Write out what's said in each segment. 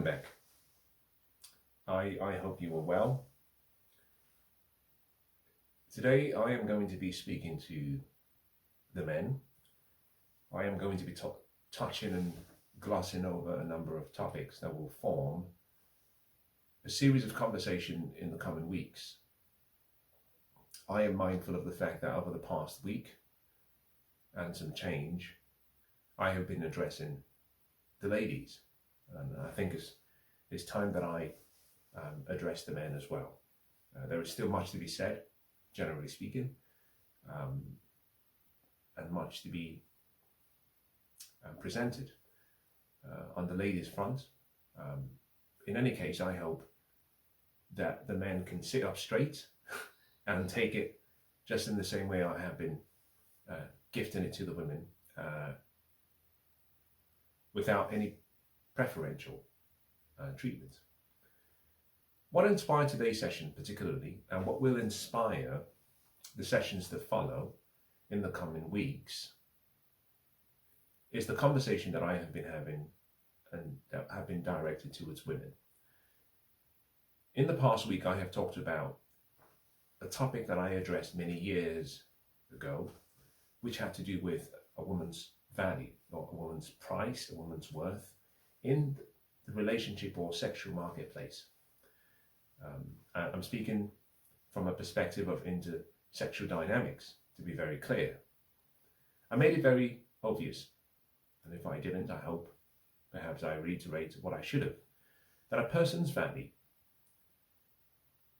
back. I hope you are well. Today I am going to be speaking to the men. I am going to be touching and glossing over a number of topics that will form a series of conversation in the coming weeks. I am mindful of the fact that over the past week and some change, I have been addressing the ladies, and I think it's time that I address the men as well. There is still much to be said, generally speaking, and much to be presented on the ladies' front. In any case, I hope that the men can sit up straight and take it just in the same way I have been gifting it to the women, without any preferential treatment. What inspired today's session particularly, and what will inspire the sessions that follow in the coming weeks, is the conversation that I have been having and that have been directed towards women. In the past week, I have talked about a topic that I addressed many years ago, which had to do with a woman's value, or a woman's price, a woman's worth in the relationship or sexual marketplace. I'm speaking from a perspective of intersexual dynamics, to be very clear. I made it very obvious, and if I didn't, I hope perhaps I reiterate what I should have, that a person's value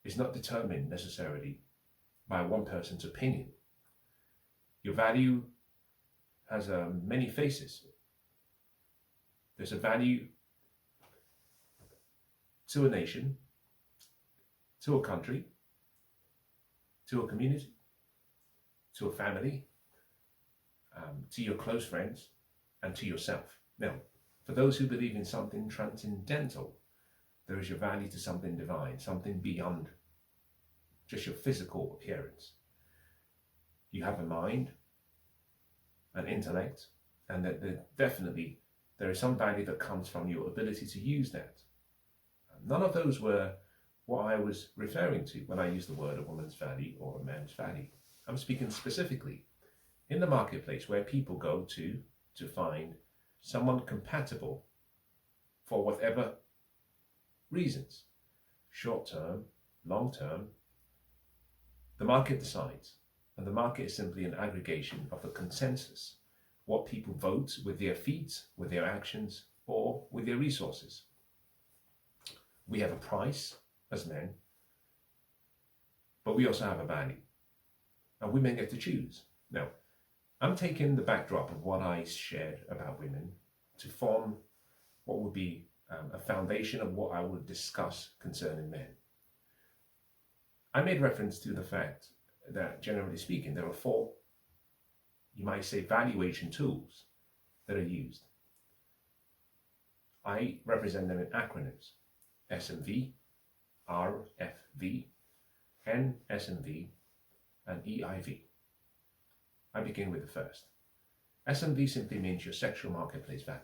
is not determined necessarily by one person's opinion. Your value has many faces. There's a value to a nation, to a country, to a community, to a family, to your close friends, and to yourself. Now, for those who believe in something transcendental, there is your value to something divine, something beyond just your physical appearance. You have a mind, an intellect, and that definitely there is some value that comes from your ability to use that. None of those were what I was referring to when I used the word a woman's value or a man's value. I'm speaking specifically in the marketplace where people go to find someone compatible for whatever reasons, short term, long term. The market decides, and the market is simply an aggregation of the consensus, what people vote with their feet, with their actions, or with their resources. We have a price as men, but we also have a value, and women get to choose. Now, I'm taking the backdrop of what I shared about women to form what would be a foundation of what I would discuss concerning men. I made reference to the fact that, generally speaking, there are 4, you might say, valuation tools that are used. I represent them in acronyms: SMV, RFV, NSMV, and EIV. I begin with the first. SMV simply means your sexual marketplace value.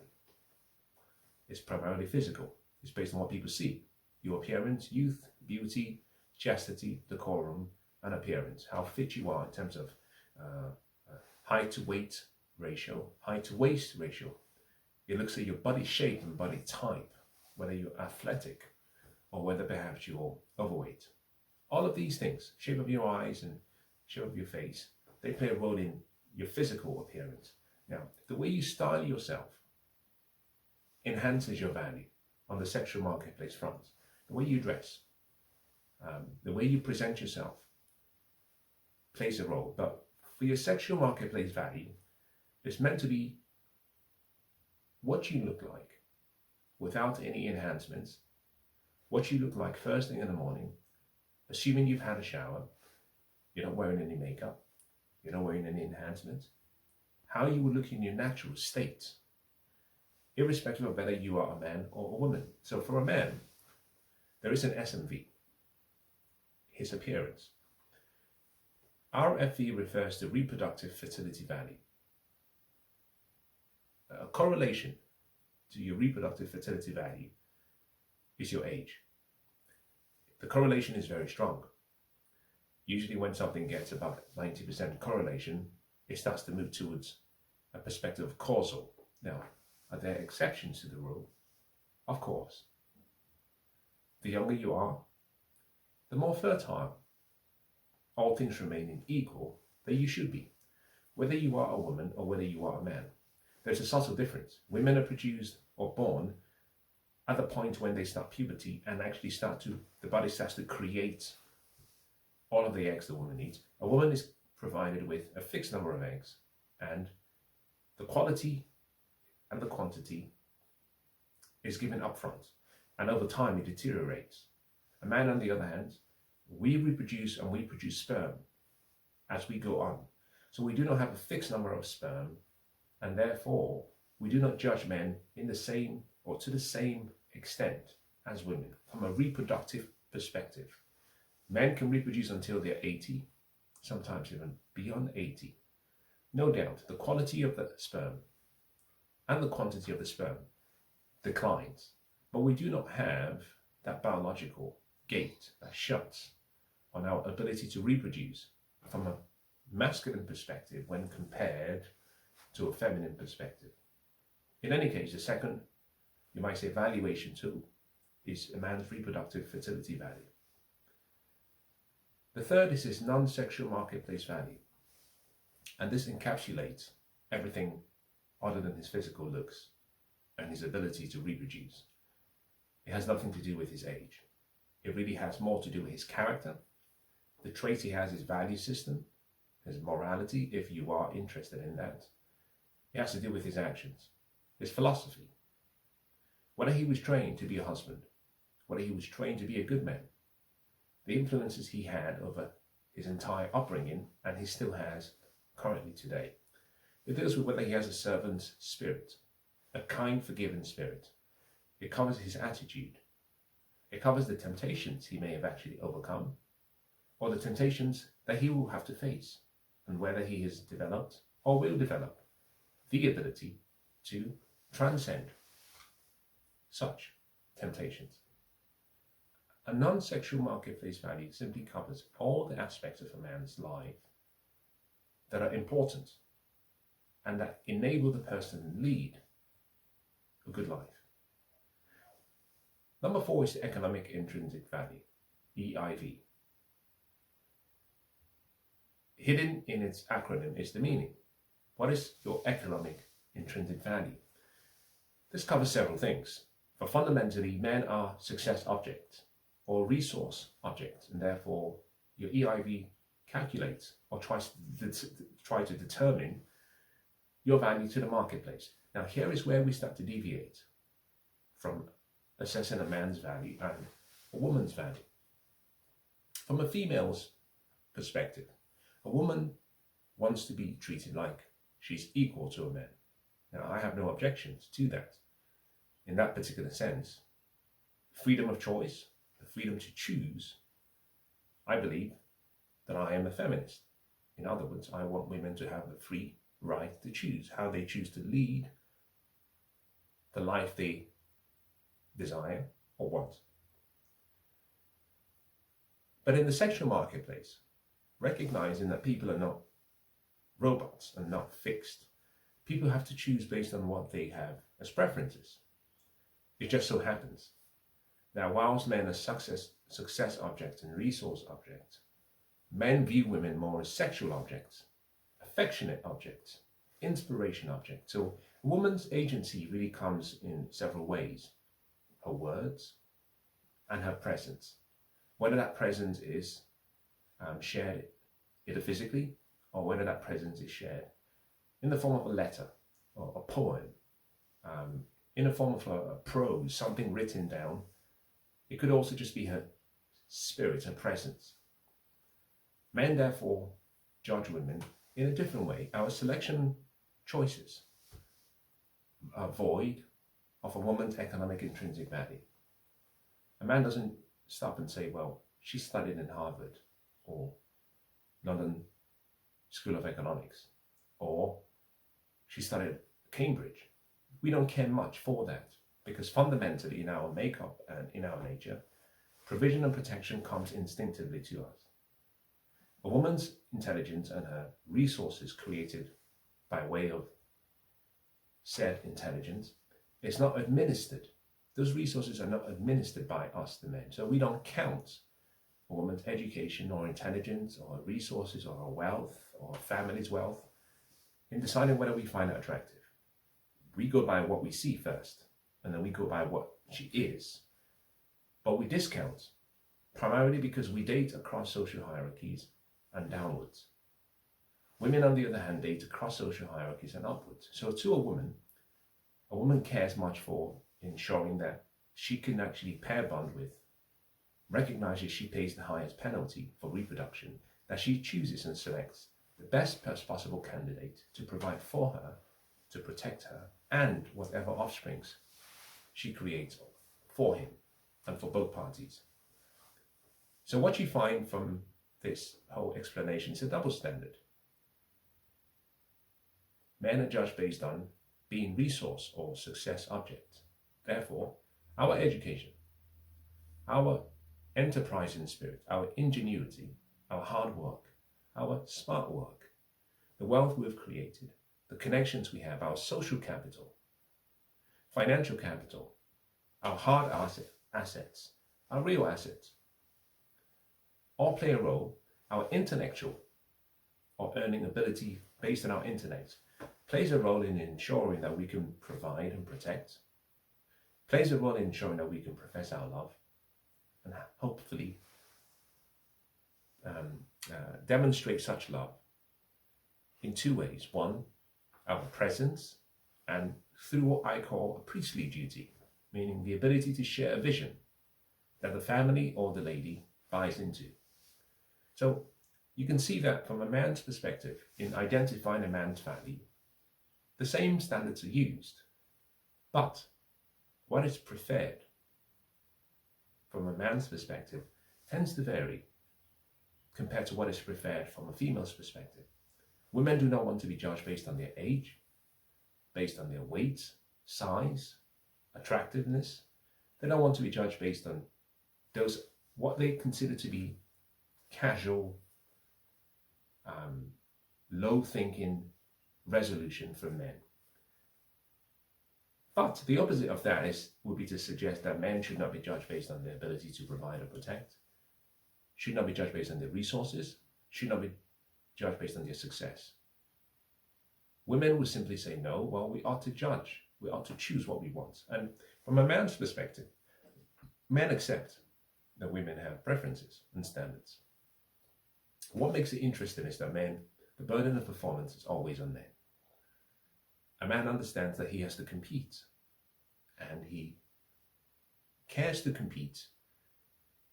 It's primarily physical. It's based on what people see: your appearance, youth, beauty, chastity, decorum, and appearance. How fit you are in terms of height to weight ratio, height to waist ratio. It looks at your body shape and body type, whether you're athletic or whether perhaps you're overweight. All of these things, shape of your eyes and shape of your face, they play a role in your physical appearance. Now, the way you style yourself enhances your value on the sexual marketplace front. The way you dress, the way you present yourself plays a role. But for your sexual marketplace value, it's meant to be what you look like without any enhancements, what you look like first thing in the morning, assuming you've had a shower, you're not wearing any makeup, you're not wearing any enhancements, how you would look in your natural state, irrespective of whether you are a man or a woman. So for a man, there is an SMV, his appearance. RFV refers to reproductive fertility value. A correlation to your reproductive fertility value is your age. The correlation is very strong. Usually when something gets above 90% correlation, it starts to move towards a perspective of causal. Now, are there exceptions to the rule? Of course. The younger you are, the more fertile, all things remaining equal, that you should be, whether you are a woman or whether you are a man. There's a subtle difference. Women are produced or born at the point when they start puberty and actually the body starts to create all of the eggs the woman needs. A woman is provided with a fixed number of eggs, and the quality and the quantity is given up front, and over time it deteriorates. A man, on the other hand, we reproduce and we produce sperm as we go on. So we do not have a fixed number of sperm, and therefore we do not judge men in the same or to the same extent as women from a reproductive perspective. Men can reproduce until they're 80, sometimes even beyond 80. No doubt, the quality of the sperm and the quantity of the sperm declines, but we do not have that biological gate that shuts on our ability to reproduce from a masculine perspective when compared to a feminine perspective. In any case, the second, you might say, valuation tool is a man's reproductive fertility value. The third is his non-sexual marketplace value, and this encapsulates everything other than his physical looks and his ability to reproduce. It has nothing to do with his age. It really has more to do with his character, the traits he has, his value system, his morality, if you are interested in that. It has to do with his actions, his philosophy, whether he was trained to be a husband, whether he was trained to be a good man, the influences he had over his entire upbringing, and he still has currently today. It deals with whether he has a servant's spirit, a kind, forgiving spirit. It covers his attitude. It covers the temptations he may have actually overcome, or the temptations that he will have to face, and whether he has developed or will develop the ability to transcend such temptations. A non-sexual marketplace value simply covers all the aspects of a man's life that are important and that enable the person to lead a good life. Number 4 is the economic intrinsic value, EIV. Hidden in its acronym is the meaning. What is your economic intrinsic value? This covers several things, but fundamentally men are success objects or resource objects, and therefore your EIV calculates or tries to determine your value to the marketplace. Now here is where we start to deviate from assessing a man's value and a woman's value. From a female's perspective, a woman wants to be treated like she's equal to a man. Now I have no objections to that. In that particular sense, freedom of choice, the freedom to choose, I believe that I am a feminist. In other words, I want women to have the free right to choose how they choose to lead the life they desire or want. But in the sexual marketplace, recognizing that people are not robots and not fixed, people have to choose based on what they have as preferences. It just so happens that whilst men are success objects and resource objects, men view women more as sexual objects, affectionate objects, inspiration objects. So a woman's agency really comes in several ways: her words and her presence. Whether that presence is shared either physically, or whether that presence is shared in the form of a letter or a poem, in the form of a prose, something written down. It could also just be her spirit, her presence. Men therefore judge women in a different way. Our selection choices are void of a woman's economic intrinsic value. A man doesn't stop and say, well, she studied in Harvard or London School of Economics, or she studied at Cambridge. We don't care much for that, because fundamentally in our makeup and in our nature, provision and protection comes instinctively to us. A woman's intelligence and her resources created by way of said intelligence is not administered. Those resources are not administered by us, the men. So we don't count a woman's education or intelligence or her resources or her wealth or her family's wealth in deciding whether we find her attractive. We go by what we see first, and then we go by what she is. But we discount, primarily because we date across social hierarchies and downwards. Women, on the other hand, date across social hierarchies and upwards. So to a woman cares much for ensuring that she can actually pair bond with, recognizes she pays the highest penalty for reproduction, that she chooses and selects the best possible candidate to provide for her, to protect her, and whatever offsprings she creates for him and for both parties. So what you find from this whole explanation is a double standard. Men are judged based on being resource or success objects. Therefore, our education, our enterprising spirit, our ingenuity, our hard work, our smart work, the wealth we've created, the connections we have, our social capital, financial capital, our hard assets, our real assets, all play a role. Our intellectual or earning ability based on our intellect plays a role in ensuring that we can provide and protect, plays a role in ensuring that we can profess our love and hopefully demonstrate such love in two ways. One, our presence, and through what I call a priestly duty, meaning the ability to share a vision that the family or the lady buys into. So you can see that from a man's perspective, in identifying a man's value, the same standards are used, but what is preferred from a man's perspective tends to vary compared to what is preferred from a female's perspective. Women do not want to be judged based on their age, based on their weight, size, attractiveness. They don't want to be judged based on those, what they consider to be casual, low-thinking resolution from men. But the opposite of that would be to suggest that men should not be judged based on their ability to provide or protect, should not be judged based on their resources, should not be judged based on their success. Women would simply say, no, well, we ought to judge. We ought to choose what we want. And from a man's perspective, men accept that women have preferences and standards. What makes it interesting is that men, the burden of performance is always on men. A man understands that he has to compete, and he cares to compete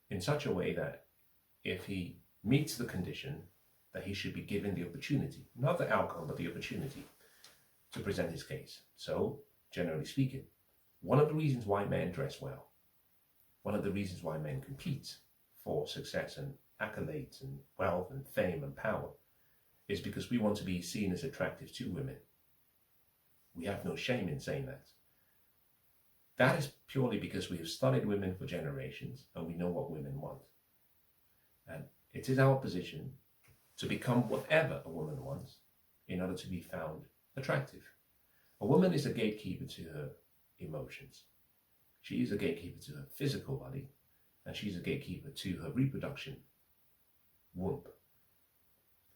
in such a way that if he meets the condition, that he should be given the opportunity, not the outcome, but the opportunity to present his case. So, generally speaking, one of the reasons why men dress well, one of the reasons why men compete for success and accolades and wealth and fame and power is because we want to be seen as attractive to women. We have no shame in saying that. That is purely because we have studied women for generations and we know what women want. And it is our position to become whatever a woman wants in order to be found attractive. A woman is a gatekeeper to her emotions. She is a gatekeeper to her physical body, and she's a gatekeeper to her reproduction womb.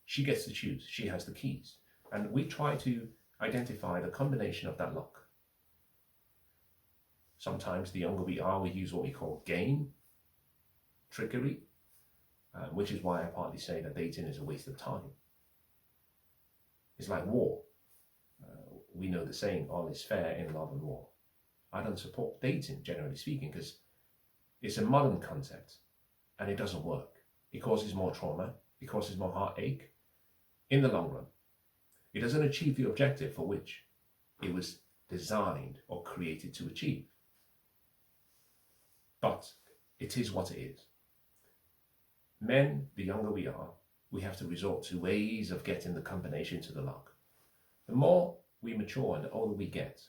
She gets to choose. She has the keys. And we try to identify the combination of that lock. Sometimes the younger we are, we use what we call game, trickery, which is why I partly say that dating is a waste of time. It's like war. We know the saying, all is fair in love and war. I don't support dating, generally speaking, because it's a modern concept and it doesn't work. It causes more trauma, it causes more heartache in the long run. It doesn't achieve the objective for which it was designed or created to achieve. But it is what it is. Men, the younger we are, we have to resort to ways of getting the combination to the lock. The more we mature and the older we get,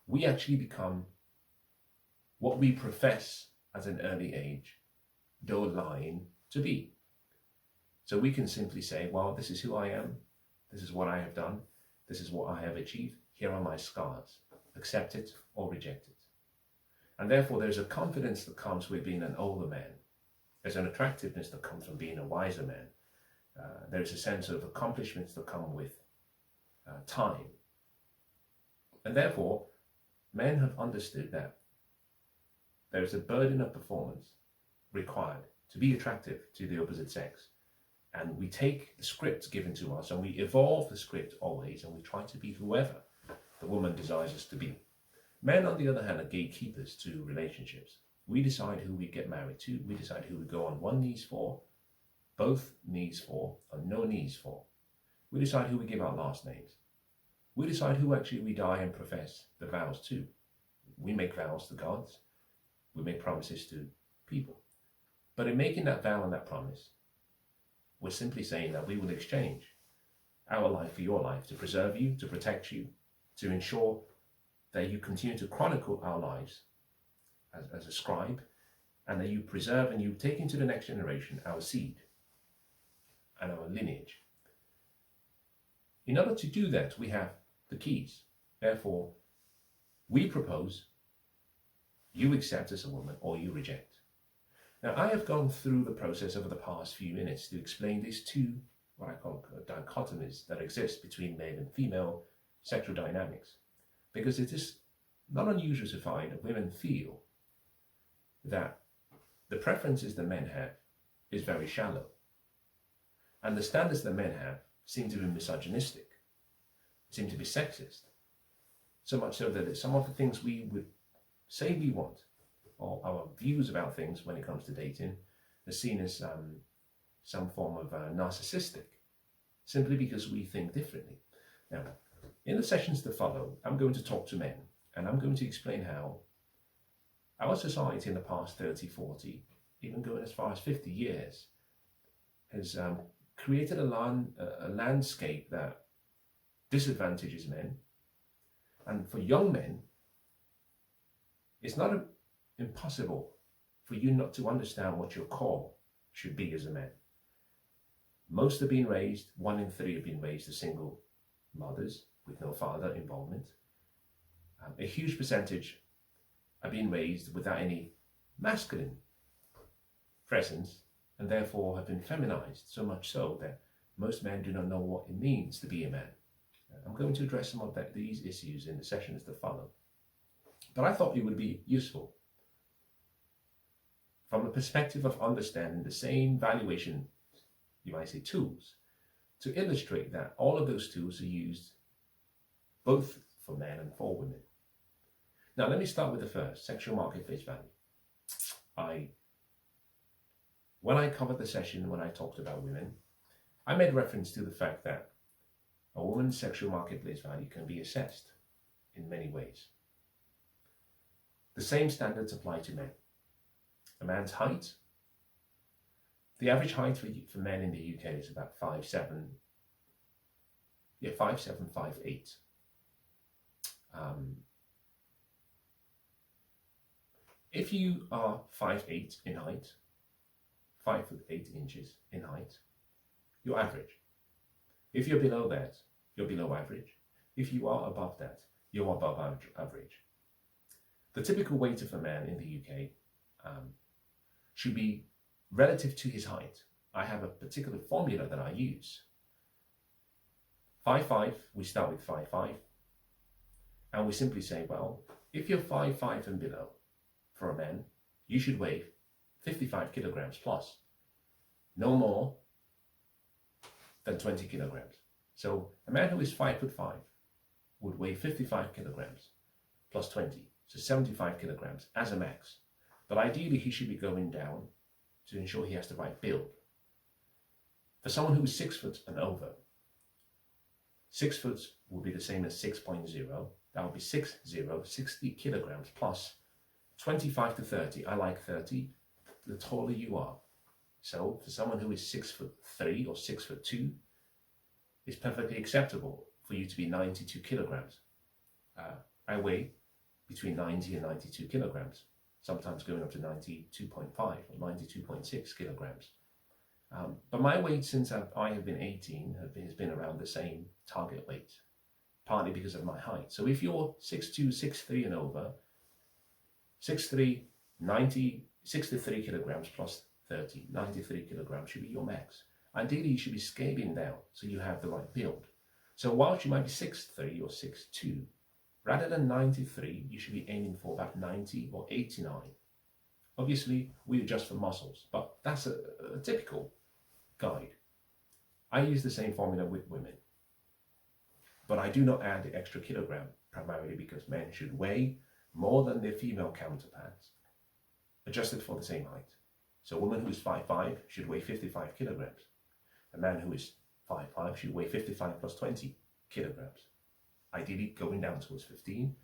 we actually become what we profess at an early age don't line to be. So we can simply say, well, this is who I am, this is what I have done, this is what I have achieved, here are my scars. Accept it or reject it. And therefore there's a confidence that comes with being an older man. There's an attractiveness that comes from being a wiser man. There's a sense of accomplishments that come with time. And therefore, men have understood that there is a burden of performance required to be attractive to the opposite sex. And we take the script given to us and we evolve the script always, and we try to be whoever the woman desires us to be. Men, on the other hand, are gatekeepers to relationships. We decide who we get married to. We decide who we go on one knees for, both knees for, or no knees for. We decide who we give our last names. We decide who actually we die and profess the vows to. We make vows to gods. We make promises to people. But in making that vow and that promise, we're simply saying that we will exchange our life for your life to preserve you, to protect you, to ensure that you continue to chronicle our lives as a scribe, and that you preserve and you take into the next generation our seed and our lineage. In order to do that, we have the keys. Therefore, we propose, you accept as a woman, or you reject. Now, I have gone through the process over the past few minutes to explain these two, what I call dichotomies that exist between male and female sexual dynamics, because it is not unusual to find that women feel that the preferences that men have is very shallow, and the standards that men have seem to be misogynistic, seem to be sexist, so much so that some of the things we would say we want, or our views about things when it comes to dating, are seen as some form of narcissistic, simply because we think differently. Now, in the sessions to follow, I'm going to talk to men, and I'm going to explain how our society in the past 30, 40, even going as far as 50 years, has created a landscape that disadvantages men. And for young men, it's not impossible for you not to understand what your core should be as a man. Most have been raised, 1 in 3 have been raised as single mothers with no father involvement. A huge percentage have been raised without any masculine presence, and therefore have been feminized, so much so that most men do not know what it means to be a man. I'm going to address some of these issues in the sessions that follow. But I thought it would be useful from the perspective of understanding the same valuation, you might say, tools, to illustrate that all of those tools are used both for men and for women. Now, let me start with the first, sexual marketplace value. When I covered the session, when I talked about women, I made reference to the fact that a woman's sexual marketplace value can be assessed in many ways. The same standards apply to men. A man's height, the average height for men in the UK is about 5'7", 5'8". If you are 5'8" in height, 5'8" in height, you're average. If you're below that, you're below average. If you are above that, you're above average. The typical weight of a man in the UK should be relative to his height. I have a particular formula that I use. 5'5", we start with 5'5", and we simply say, well, if you're 5'5" and below, for a man, you should weigh 55 kilograms plus, no more than 20 kilograms. So a man who is 5'5" would weigh 55 kilograms plus 20, so 75 kilograms as a max. But ideally, he should be going down to ensure he has the right build. For someone who is 6 foot and over, 6 foot will be the same as 6.0. That would be 60 kilograms plus 25 to 30. I like 30. The taller you are. So for someone who is 6'3" or 6'2", it's perfectly acceptable for you to be 92 kilograms. I weigh between 90 and 92 kilograms. sometimes going up to 92.5 or 92.6 kilograms. But my weight since I have been 18 has been around the same target weight, partly because of my height. So if you're 6'2", 6'3" and over, 6'3", 63 kilograms plus 30, 93 kilograms should be your max. Ideally, you should be scaling down so you have the right build. So whilst you might be 6'3" or 6'2", rather than 93, you should be aiming for about 90 or 89. Obviously, we adjust for muscles, but that's a typical guide. I use the same formula with women, but I do not add the extra kilogram, primarily because men should weigh more than their female counterparts, adjusted for the same height. So a woman who is 5'5" should weigh 55 kilograms. A man who is 5'5" should weigh 55 plus 20 kilograms. Ideally, going down towards 15,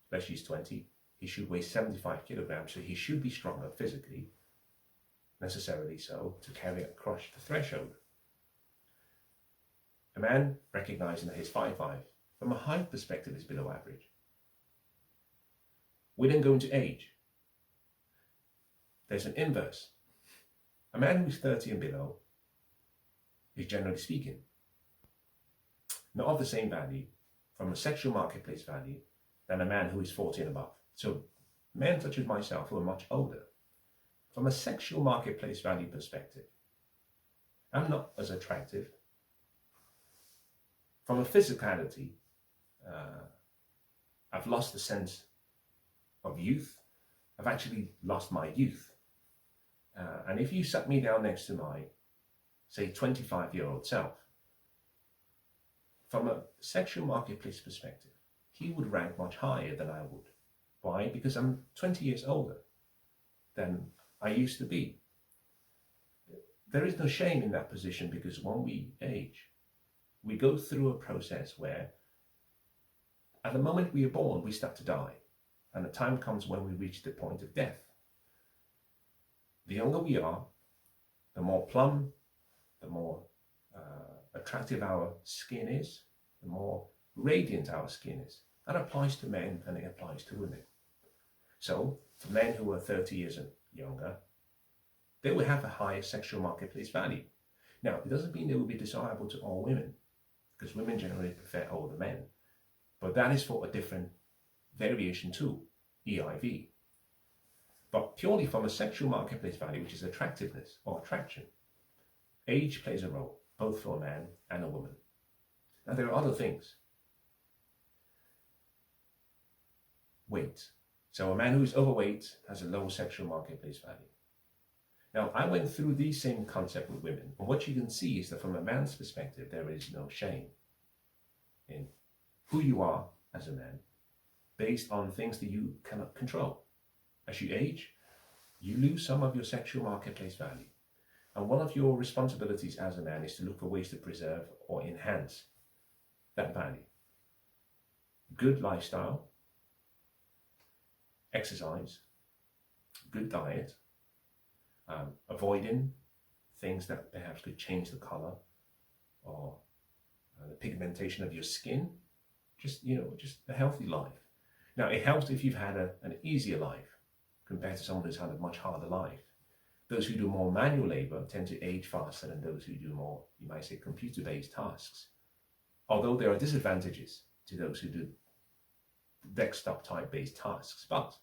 especially he's 20, he should weigh 75 kilograms, so he should be stronger physically, necessarily so, to crush the threshold. A man recognizing that he's 5'5", from a height perspective, is below average. We then go into age. There's an inverse. A man who's 30 and below is, generally speaking, not of the same value from a sexual marketplace value than a man who is 40 and above. So men such as myself who are much older, from a sexual marketplace value perspective, I'm not as attractive. From a physicality, I've lost the sense of youth. I've actually lost my youth. And if you sat me down next to my, say, 25-year-old self, from a sexual marketplace perspective, he would rank much higher than I would. Why? Because I'm 20 years older than I used to be. There is no shame in that position, because when we age, we go through a process where at the moment we are born, we start to die. And the time comes when we reach the point of death. The younger we are, the more plump, the more attractive our skin is, the more radiant our skin is. That applies to men and it applies to women. So for men who are 30 years and younger, they will have a higher sexual marketplace value. Now, it doesn't mean they will be desirable to all women, because women generally prefer older men. But that is for a different variation too, EIV. But purely from a sexual marketplace value, which is attractiveness or attraction, age plays a role, both for a man and a woman. Now, there are other things. Weight. So a man who is overweight has a low sexual marketplace value. Now, I went through the same concept with women, and what you can see is that from a man's perspective, there is no shame in who you are as a man, based on things that you cannot control. As you age, you lose some of your sexual marketplace value. And one of your responsibilities as a man is to look for ways to preserve or enhance that value. Good lifestyle, exercise, good diet, avoiding things that perhaps could change the color or the pigmentation of your skin. Just a healthy life. Now, it helps if you've had an easier life compared to someone who's had a much harder life. Those who do more manual labor tend to age faster than those who do more, you might say, computer-based tasks. Although there are disadvantages to those who do desktop-type based tasks. But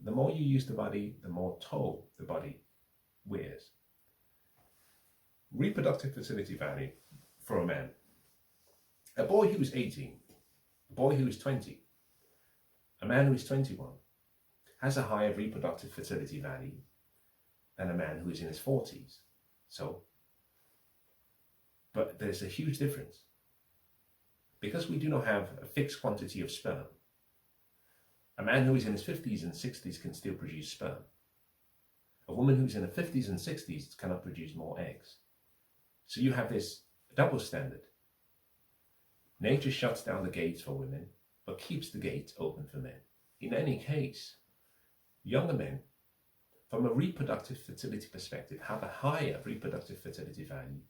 the more you use the body, the more toll the body wears. Reproductive fertility value for a man. A boy who is 18, a boy who is 20, a man who is 21 has a higher reproductive fertility value than a man who is in his 40s. But there's a huge difference. Because we do not have a fixed quantity of sperm, a man who is in his 50s and 60s can still produce sperm. A woman who's in her 50s and 60s cannot produce more eggs. So you have this double standard. Nature shuts down the gates for women, but keeps the gates open for men. In any case, younger men, from a reproductive fertility perspective, have a higher reproductive fertility value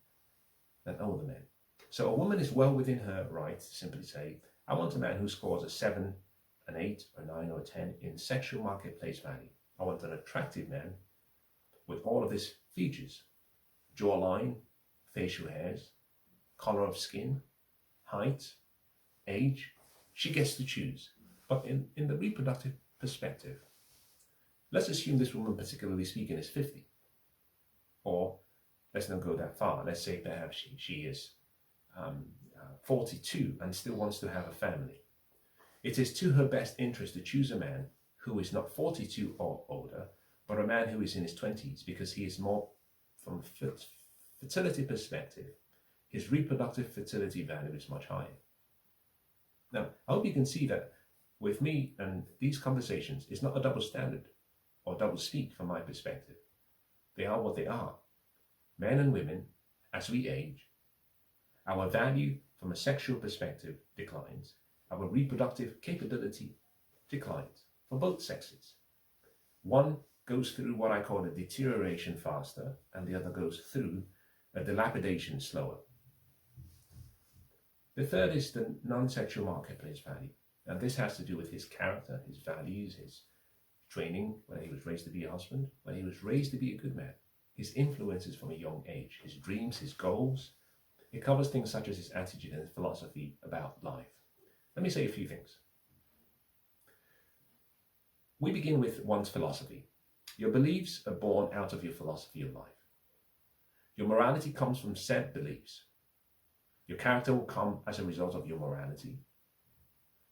than older men. So a woman is well within her right to simply say, I want a man who scores a 7, an 8, a 9, or a 10 in sexual marketplace value. I want an attractive man with all of these features: jawline, facial hairs, color of skin, height, age. She gets to choose. But in the reproductive perspective, let's assume this woman, particularly speaking, is 50. Or let's not go that far. Let's say perhaps she is 42 and still wants to have a family. It is to her best interest to choose a man who is not 42 or older, but a man who is in his 20s, because he is more, from a fertility perspective, his reproductive fertility value is much higher. Now, I hope you can see that with me and these conversations, it's not a double standard or double speak from my perspective. They are what they are. Men and women, as we age, our value from a sexual perspective declines. Our reproductive capability declines for both sexes. One goes through what I call a deterioration faster, and the other goes through a dilapidation slower. The third is the non-sexual marketplace value, and this has to do with his character, his values, his training, whether he was raised to be a husband, whether he was raised to be a good man, his influences from a young age, his dreams, his goals. It covers things such as his attitude and philosophy about life. Let me say a few things. We begin with one's philosophy. Your beliefs are born out of your philosophy of life. Your morality comes from said beliefs. Your character will come as a result of your morality.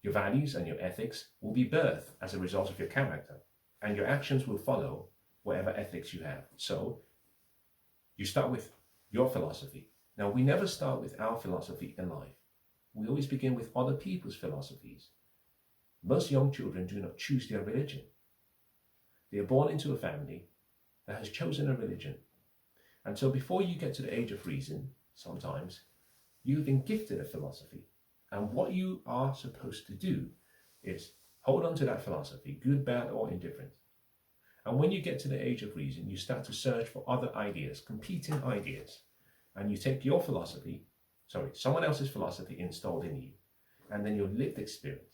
Your values and your ethics will be birthed as a result of your character, and your actions will follow whatever ethics you have. So, you start with your philosophy. Now, we never start with our philosophy in life. We always begin with other people's philosophies. Most young children do not choose their religion. They are born into a family that has chosen a religion. And so before you get to the age of reason, sometimes, you've been gifted a philosophy. And what you are supposed to do is hold on to that philosophy, good, bad, or indifferent. And when you get to the age of reason, you start to search for other ideas, competing ideas. And you take your philosophy, someone else's philosophy installed in you, and then your lived experience.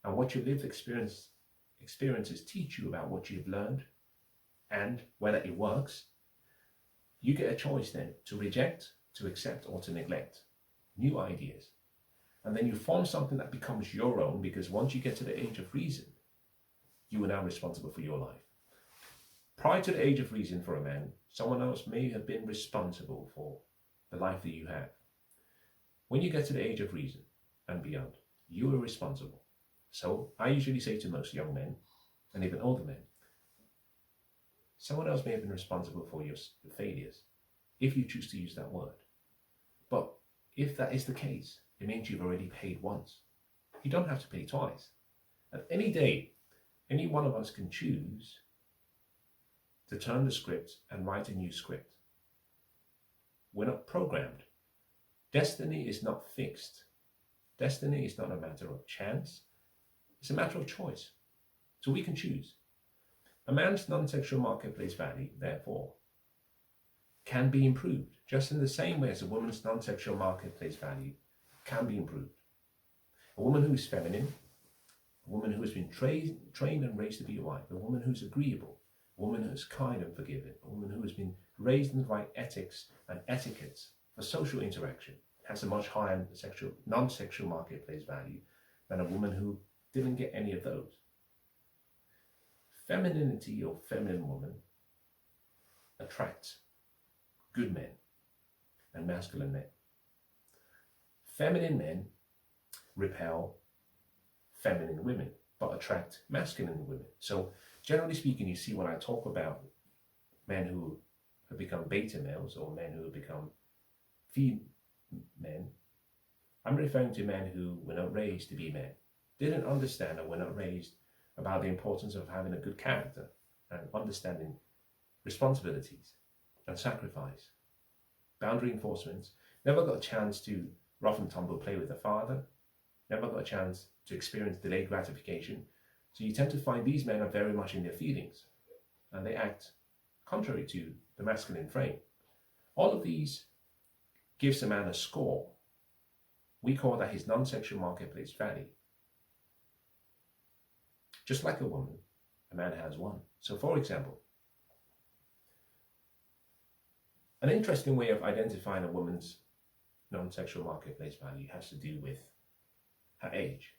And what your lived experiences teach you about what you've learned and whether it works, you get a choice then to reject, to accept, or to neglect new ideas. And then you form something that becomes your own, because once you get to the age of reason, you are now responsible for your life. Prior to the age of reason for a man, someone else may have been responsible for the life that you have. When you get to the age of reason and beyond, you are responsible. So I usually say to most young men, and even older men, someone else may have been responsible for your failures, if you choose to use that word. But if that is the case, it means you've already paid once. You don't have to pay twice. At any day, any one of us can choose to turn the script and write a new script. We're not programmed. Destiny is not fixed. Destiny is not a matter of chance. It's a matter of choice. So we can choose. A man's non-sexual marketplace value, therefore, can be improved, just in the same way as a woman's non-sexual marketplace value can be improved. A woman who is feminine, a woman who has been trained and raised to be a wife, a woman who's agreeable, a woman who is kind and forgiving, a woman who has been raised in the right ethics and etiquettes for social interaction, has a much higher non-sexual marketplace value than a woman who didn't get any of those. Femininity or feminine woman attracts good men and masculine men. Feminine men repel feminine women, but attract masculine women. So generally speaking, you see when I talk about men who have become beta males or men who have become female men, I'm referring to men who were not raised to be men, didn't understand or were not raised about the importance of having a good character and understanding responsibilities and sacrifice, boundary enforcements, never got a chance to rough and tumble play with the father, never got a chance to experience delayed gratification. So you tend to find these men are very much in their feelings and they act contrary to the masculine frame. All of these gives a man a score. We call that his non-sexual marketplace value. Just like a woman, a man has one. So for example, an interesting way of identifying a woman's non-sexual marketplace value has to do with her age.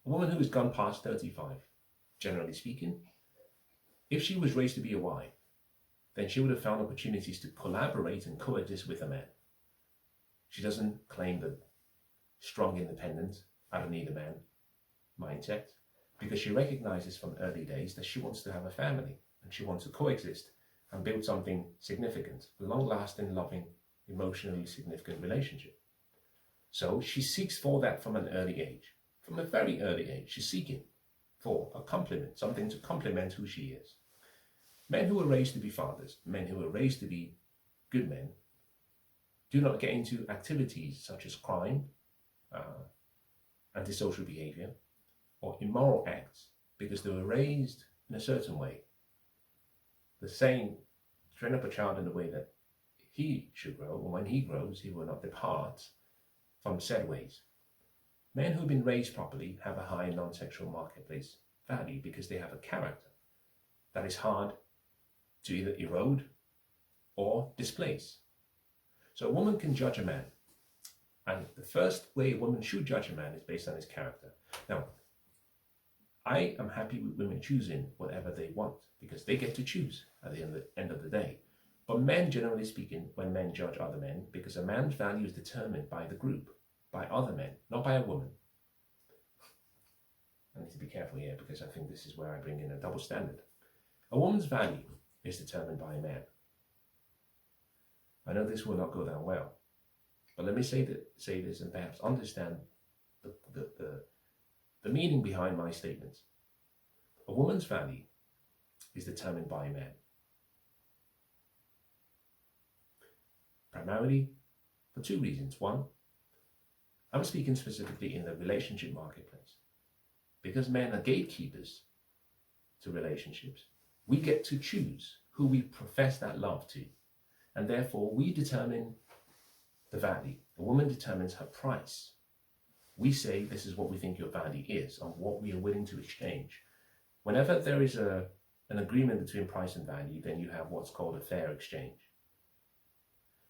A woman who has gone past 35, generally speaking, if she was raised to be a wife, then she would have found opportunities to collaborate and coexist with a man. She doesn't claim the strong independence, I don't need a man mindset, because she recognizes from early days that she wants to have a family and she wants to coexist and build something significant, a long-lasting, loving, emotionally significant relationship. So she seeks for that from an early age. From a very early age, she's seeking for a complement, something to complement who she is. Men who are raised to be fathers, men who are raised to be good men, do not get into activities such as crime, antisocial behavior, or immoral acts because they were raised in a certain way. The saying, train up a child in the way that he should grow, and when he grows, he will not depart from said ways. Men who have been raised properly have a high non-sexual marketplace value because they have a character that is hard to either erode or displace. So a woman can judge a man, and the first way a woman should judge a man is based on his character. Now, I am happy with women choosing whatever they want because they get to choose at the end of the day. But men, generally speaking, when men judge other men, because a man's value is determined by the group, by other men, not by a woman. I need to be careful here because I think this is where I bring in a double standard. A woman's value is determined by a man. I know this will not go down well, but let me say this and perhaps understand the meaning behind my statements. A woman's value is determined by a man. Primarily for two reasons. One, I'm speaking specifically in the relationship marketplace. Because men are gatekeepers to relationships, we get to choose who we profess that love to. And therefore, we determine the value. The woman determines her price. We say, this is what we think your value is and what we are willing to exchange. Whenever there is an agreement between price and value, then you have what's called a fair exchange.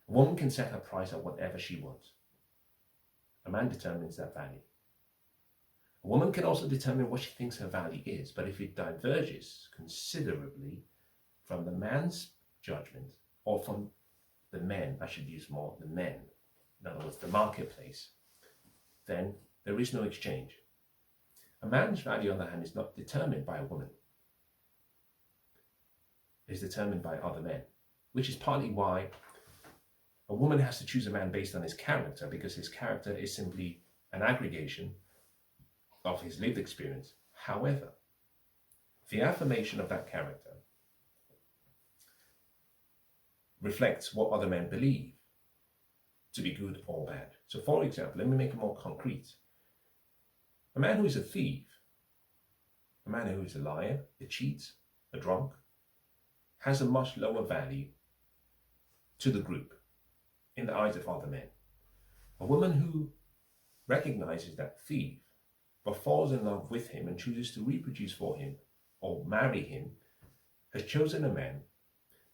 A woman can set her price at whatever she wants. A man determines that value. A woman can also determine what she thinks her value is, but if it diverges considerably from the man's judgment, or from the men, I should use more the men, in other words, the marketplace, then there is no exchange. A man's value, on the other hand, is not determined by a woman. It is determined by other men, which is partly why a woman has to choose a man based on his character, because his character is simply an aggregation of his lived experience. However, the affirmation of that character reflects what other men believe to be good or bad. So for example, let me make it more concrete. A man who is a thief, a man who is a liar, a cheat, a drunk, has a much lower value to the group in the eyes of other men. A woman who recognizes that thief but falls in love with him and chooses to reproduce for him or marry him has chosen a man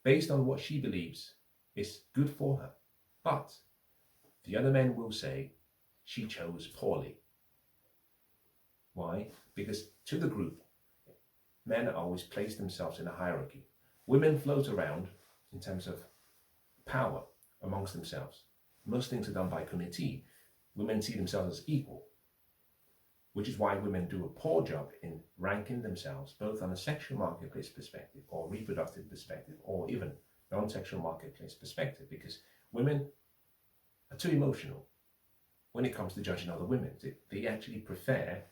based on what she believes is good for her. But the other men will say she chose poorly. Why? Because to the group, men always place themselves in a hierarchy. Women float around in terms of power amongst themselves. Most things are done by committee. Women see themselves as equal, which is why women do a poor job in ranking themselves, both on a sexual marketplace perspective or reproductive perspective, or even non-sexual marketplace perspective, because women are too emotional when it comes to judging other women. They actually prefer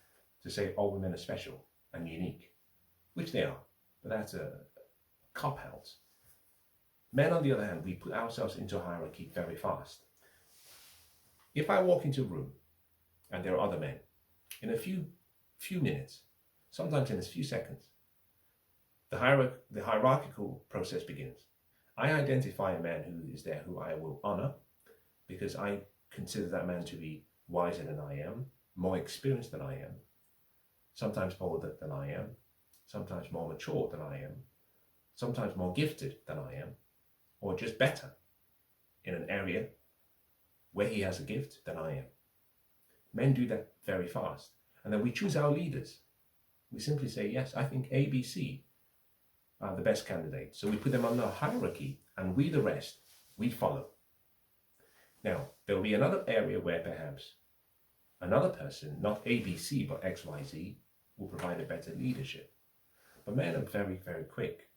to say all women are special and unique, which they are, but that's a cop-out. Men, on the other hand, we put ourselves into a hierarchy very fast. If I walk into a room and there are other men, in a few minutes, sometimes in a few seconds, the hierarchical process begins. I identify a man who is there who I will honor because I consider that man to be wiser than I am, more experienced than I am, sometimes bolder than I am, sometimes more mature than I am, sometimes more gifted than I am, or just better in an area where he has a gift than I am. Men do that very fast. And then we choose our leaders. We simply say, yes, I think A, B, C are the best candidates. So we put them on a hierarchy, and we, the rest, we follow. Now, there will be another area where perhaps another person, not A, B, C, but X, Y, Z, will provide a better leadership. But men are very, very quick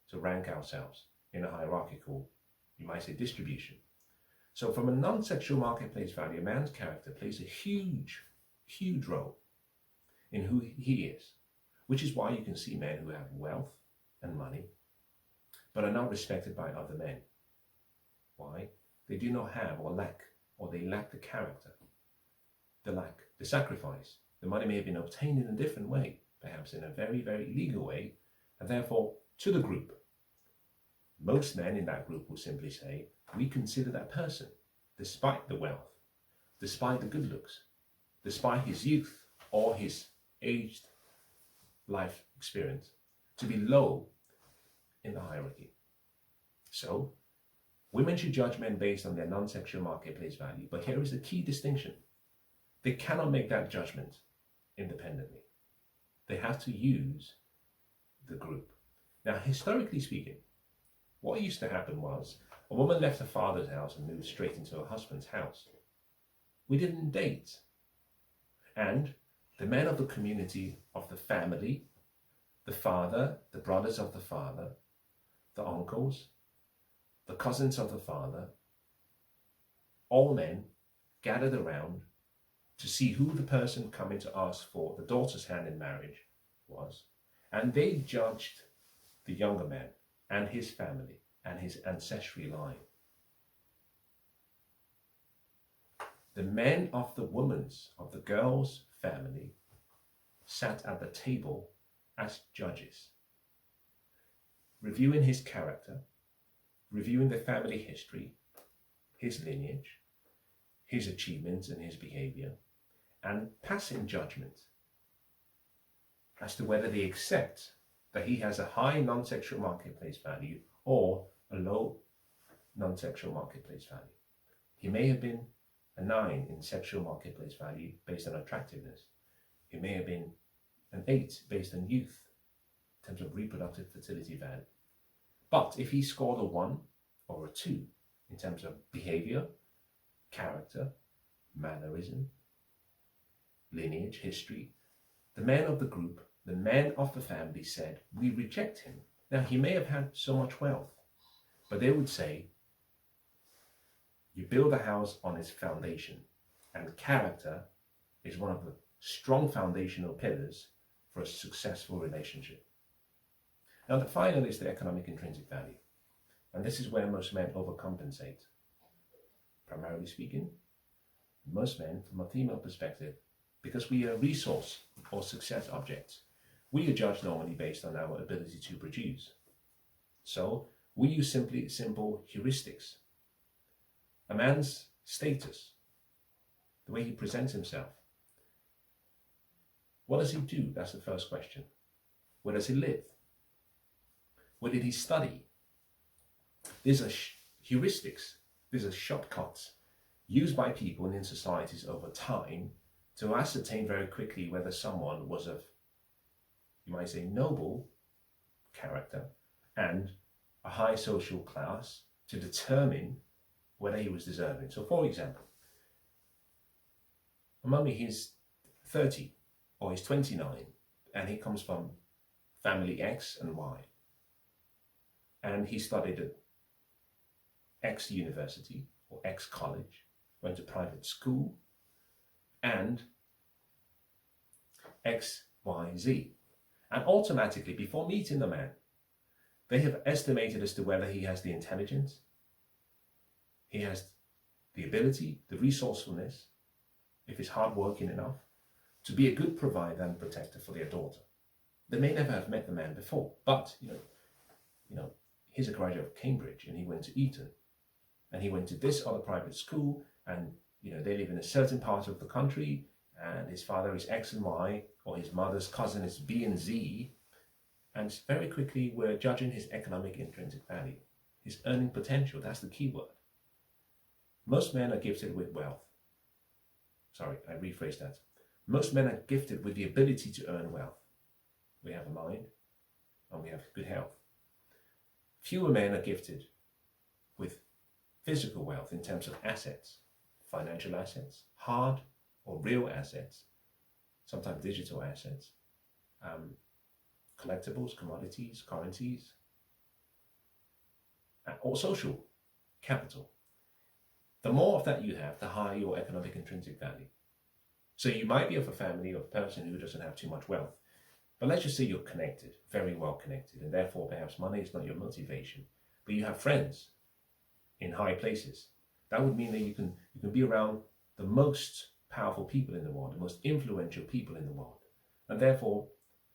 to rank ourselves in a hierarchical, you might say, distribution. So from a non-sexual marketplace value, a man's character plays a huge, huge role in who he is, which is why you can see men who have wealth and money, but are not respected by other men. Why? They do not have or they lack the character. They lack the sacrifice. The money may have been obtained in a different way, perhaps in a very, very legal way, and therefore to the group. Most men in that group will simply say, we consider that person, despite the wealth, despite the good looks, despite his youth or his aged life experience, to be low in the hierarchy. So, women should judge men based on their non-sexual marketplace value, but here is the key distinction. They cannot make that judgment independently. They have to use the group. Now, historically speaking, what used to happen was a woman left her father's house and moved straight into her husband's house. We didn't date. And the men of the community, of the family, the father, the brothers of the father, the uncles, the cousins of the father, all men gathered around to see who the person coming to ask for the daughter's hand in marriage was. And they judged the younger man and his family and his ancestry line. The men of the woman's, of the girl's family sat at the table as judges, reviewing his character, reviewing the family history, his lineage, his achievements and his behavior, and passing judgment as to whether they accept that he has a high non-sexual marketplace value or a low non-sexual marketplace value. He may have been a 9 in sexual marketplace value based on attractiveness. He may have been an 8 based on youth in terms of reproductive fertility value. But if he scored a 1 or a 2 in terms of behavior, character, mannerism, lineage, history, the men of the group, the men of the family said, we reject him. Now, he may have had so much wealth, but they would say, you build a house on its foundation, and character is one of the strong foundational pillars for a successful relationship. Now, the final is the economic intrinsic value, and this is where most men overcompensate. Primarily speaking, most men, from a female perspective, because we are resource or success objects, we are judged normally based on our ability to produce. So we use simple heuristics. A man's status, the way he presents himself. What does he do? That's the first question. Where does he live? Where did he study? These are heuristics. These are shortcuts used by people and in societies over time to ascertain very quickly whether someone was of, you might say, noble character and a high social class to determine whether he was deserving. So, for example, a mummy, he's 30 or he's 29 and he comes from family X and Y. And he studied at X university or X college, went to private school, and X, Y, Z. And automatically, before meeting the man, they have estimated as to whether he has the intelligence, he has the ability, the resourcefulness, if he's hardworking enough, to be a good provider and protector for their daughter. They may never have met the man before, but you know, he's a graduate of Cambridge and he went to Eton, and he went to this other private school, and they live in a certain part of the country, and his father is X and Y, or his mother's cousin is B and Z, And very quickly, we're judging his economic intrinsic value, his earning potential. That's the key word. Most men are gifted with wealth. Sorry, I rephrased that. Most men are gifted with the ability to earn wealth. We have a mind and we have good health. Fewer men are gifted with physical wealth in terms of assets, financial assets, hard or real assets, sometimes digital assets, collectibles, commodities, currencies, or social capital. The more of that you have, the higher your economic intrinsic value. So you might be of a family of a person who doesn't have too much wealth, but let's just say you're connected, very well connected, and therefore perhaps money is not your motivation, but you have friends in high places. That would mean that you can be around the most powerful people in the world, the most influential people in the world, and therefore,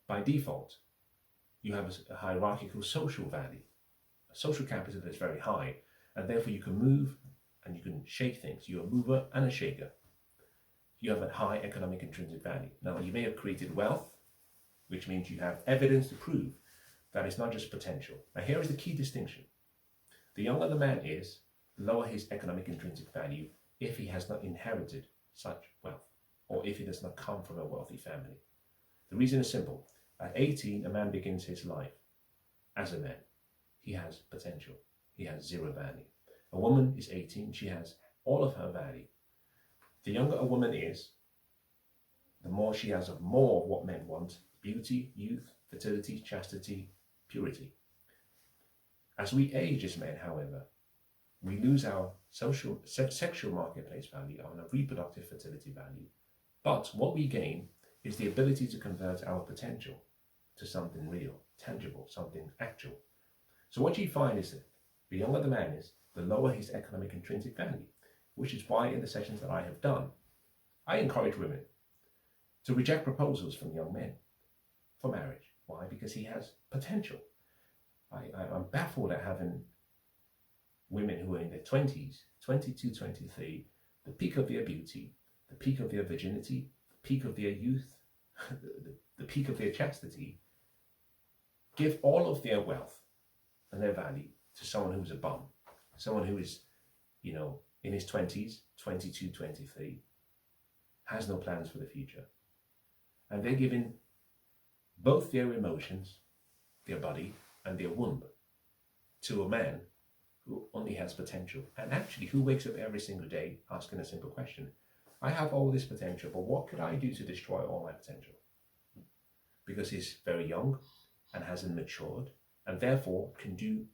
by default, you have a hierarchical social value, a social capital that's very high, and therefore you can move and you can shake things. You're a mover and a shaker. You have a high economic intrinsic value. Now, you may have created wealth, which means you have evidence to prove that it's not just potential. Now, here is the key distinction. The younger the man is, the lower his economic intrinsic value if he has not inherited such wealth, or if he does not come from a wealthy family. The reason is simple. At 18, a man begins his life as a man. He has potential. He has zero value. A woman is 18, she has all of her value. The younger a woman is, the more she has of more of what men want: beauty, youth, fertility, chastity, purity. As we age as men, however, we lose our sexual marketplace value and our reproductive fertility value. But what we gain is the ability to convert our potential to something real, tangible, something actual. So what you find is that the younger the man is, the lower his economic intrinsic value, which is why in the sessions that I have done, I encourage women to reject proposals from young men for marriage. Why? Because he has potential. I'm baffled at having women who are in their 20s, 22, 23, the peak of their beauty, the peak of their virginity, the peak of their youth, the peak of their chastity, give all of their wealth and their value to someone who's a bum, someone who is, in his 20s, 22, 23, has no plans for the future. And they're giving both their emotions, their body, and their womb to a man who only has potential, and actually who wakes up every single day asking a simple question. I have all this potential, but what could I do to destroy all my potential? Because he's very young and hasn't matured, and therefore can do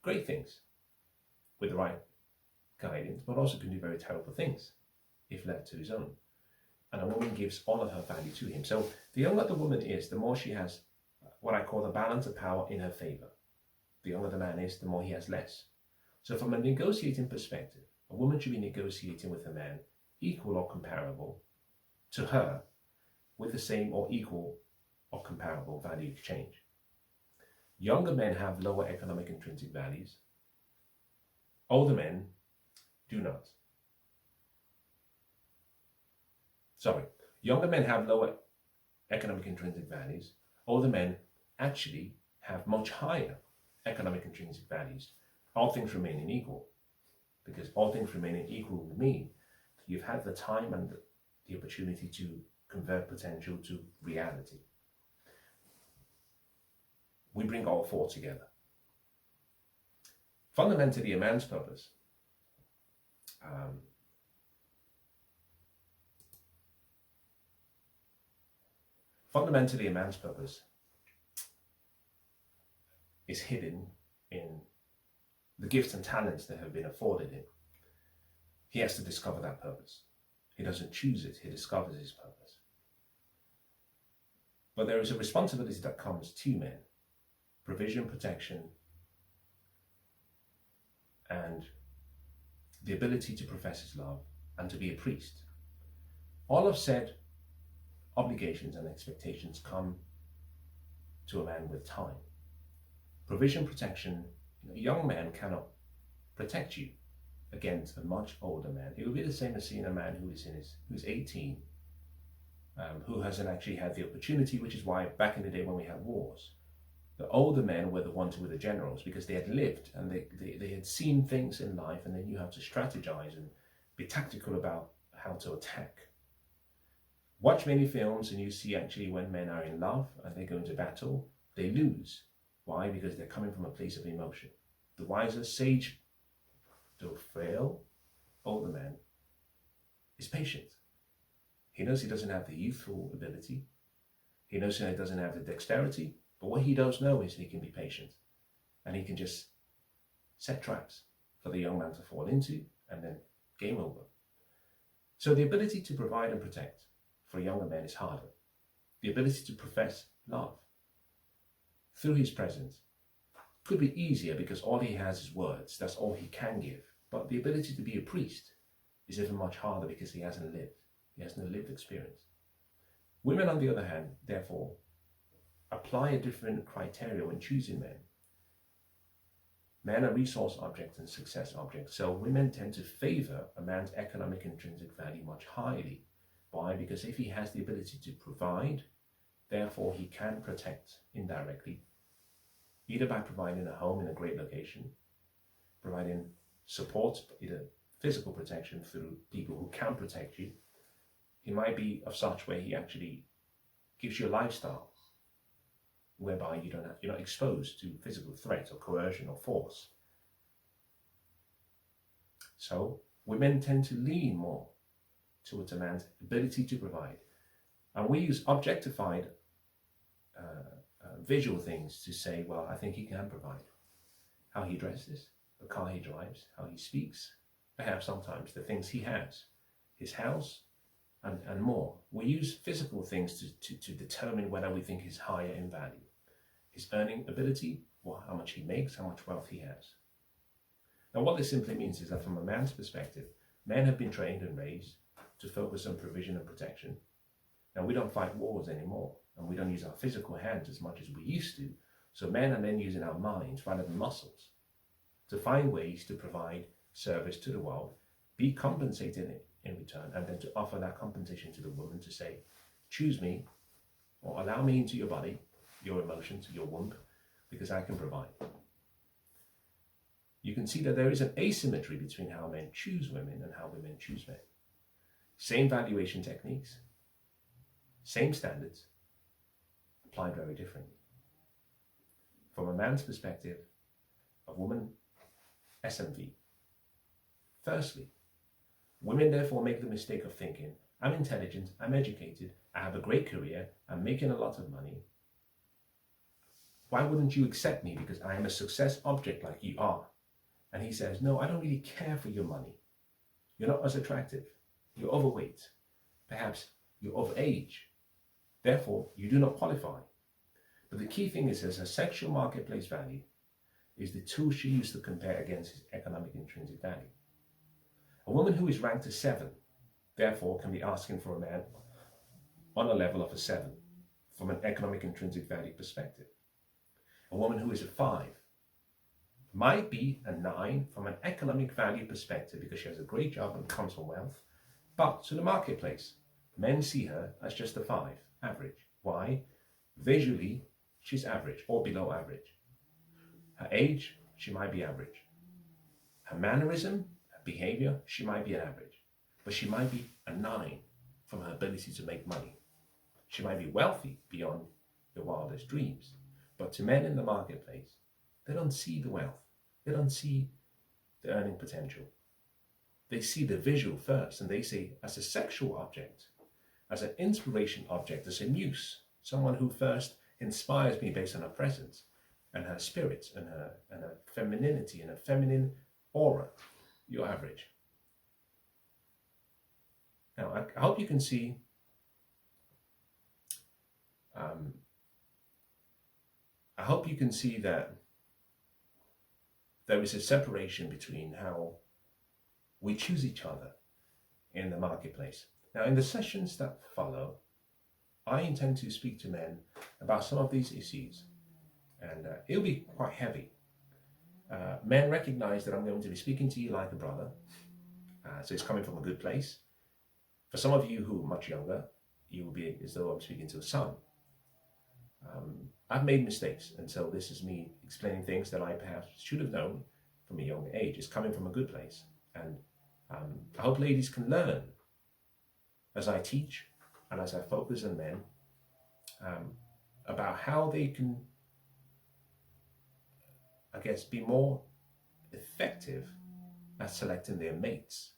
great things with the right guidance, but also can do very terrible things if left to his own. And a woman gives all of her value to him. So the younger the woman is, the more she has what I call the balance of power in her favor. The younger the man is, the more he has less. So from a negotiating perspective, a woman should be negotiating with a man equal or comparable to her with the same or equal or comparable value exchange. Younger men have lower economic intrinsic values. Older men do not. Younger men have lower economic intrinsic values. Older men actually have much higher economic intrinsic values. All things remaining equal. Because all things remaining equal would mean you've had the time and the opportunity to convert potential to reality. We bring all four together. Fundamentally, a man's purpose is hidden in the gifts and talents that have been afforded him. He has to discover that purpose. He doesn't choose it, he discovers his purpose. But there is a responsibility that comes to men: provision, protection, and the ability to profess his love and to be a priest. All of said obligations and expectations come to a man with time. Provision, protection, a young man cannot protect you against a much older man. It would be the same as seeing a man who's 18 who hasn't actually had the opportunity, which is why back in the day when we had wars, the older men were the ones who were the generals, because they had lived and they had seen things in life, and they knew how to strategize and be tactical about how to attack. Watch many films and you see actually when men are in love and they go into battle, they lose. Why? Because they're coming from a place of emotion. The wiser, sage, though frail, older man is patient. He knows he doesn't have the youthful ability. He knows he doesn't have the dexterity. But what he does know is he can be patient. And he can just set traps for the young man to fall into, and then game over. So the ability to provide and protect for younger men is harder. The ability to profess love through his presence could be easier because all he has is words. That's all he can give. But the ability to be a priest is even much harder because he hasn't lived. He has no lived experience. Women, on the other hand, therefore, apply a different criteria when choosing men. Men are resource objects and success objects, so women tend to favor a man's economic intrinsic value much highly. Why? Because if he has the ability to provide, therefore he can protect indirectly, either by providing a home in a great location, providing support, either physical protection through people who can protect you. He might be of such way he actually gives you a lifestyle whereby you're not exposed to physical threat or coercion or force. So women tend to lean more towards a man's ability to provide. And we use objectified visual things to say, well, I think he can provide. How he dresses, the car he drives, how he speaks, perhaps sometimes the things he has, his house, and more. We use physical things to determine whether we think he's higher in value. His earning ability, or how much he makes, how much wealth he has. Now what this simply means is that from a man's perspective, men have been trained and raised to focus on provision and protection. Now we don't fight wars anymore, and we don't use our physical hands as much as we used to. So men are then using our minds rather than muscles to find ways to provide service to the world, be compensated in return, and then to offer that compensation to the woman to say, choose me or allow me into your body, your emotions, your womb, because I can provide. You can see that there is an asymmetry between how men choose women and how women choose men. Same valuation techniques, same standards, applied very differently. From a man's perspective, a woman, SMV. Firstly, women therefore make the mistake of thinking, I'm intelligent, I'm educated, I have a great career, I'm making a lot of money. Why wouldn't you accept me because I am a success object like you are? And he says, no, I don't really care for your money. You're not as attractive. You're overweight. Perhaps you're of age. Therefore, you do not qualify. But the key thing is that her sexual marketplace value is the tool she used to compare against his economic intrinsic value. A woman who is ranked a 7, therefore, can be asking for a man on a level of a 7 from an economic intrinsic value perspective. A woman who is a 5 might be a 9 from an economic value perspective because she has a great job and comes from wealth. But to the marketplace, men see her as just a 5, average. Why? Visually, she's average or below average. Her age, she might be average. Her mannerism, her behavior, she might be an average. But she might be a 9 from her ability to make money. She might be wealthy beyond your wildest dreams. But to men in the marketplace, they don't see the wealth. They don't see the earning potential. They see the visual first, and they say, as a sexual object, as an inspiration object, as a muse, someone who first inspires me based on her presence and her spirit and her femininity and her feminine aura, you're average. Now, I hope you can see that there is a separation between how we choose each other in the marketplace. Now, in the sessions that follow, I intend to speak to men about some of these issues, and it'll be quite heavy. Men recognize that I'm going to be speaking to you like a brother, so it's coming from a good place. For some of you who are much younger, you will be as though I'm speaking to a son. I've made mistakes, and so this is me explaining things that I perhaps should have known from a young age. It's coming from a good place, and I hope ladies can learn as I teach and as I focus on men about how they can, I guess, be more effective at selecting their mates.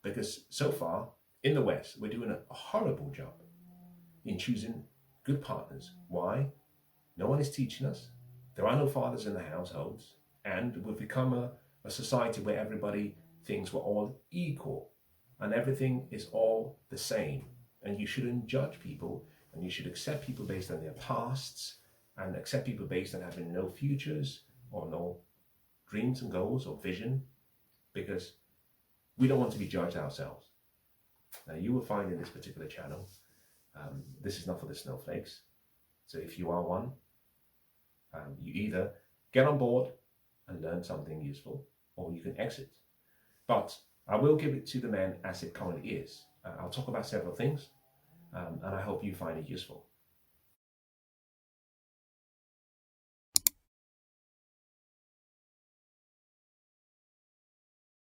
Because so far in the West, we're doing a horrible job in choosing good partners. Why? No one is teaching us. There are no fathers in the households, and we've become a society where everybody thinks we're all equal and everything is all the same. And you shouldn't judge people, and you should accept people based on their pasts and accept people based on having no futures or no dreams and goals or vision, because we don't want to be judged ourselves. Now, you will find in this particular channel, this is not for the snowflakes. So if you are one, you either get on board and learn something useful, or you can exit. But I will give it to the men as it currently is. I'll talk about several things, and I hope you find it useful.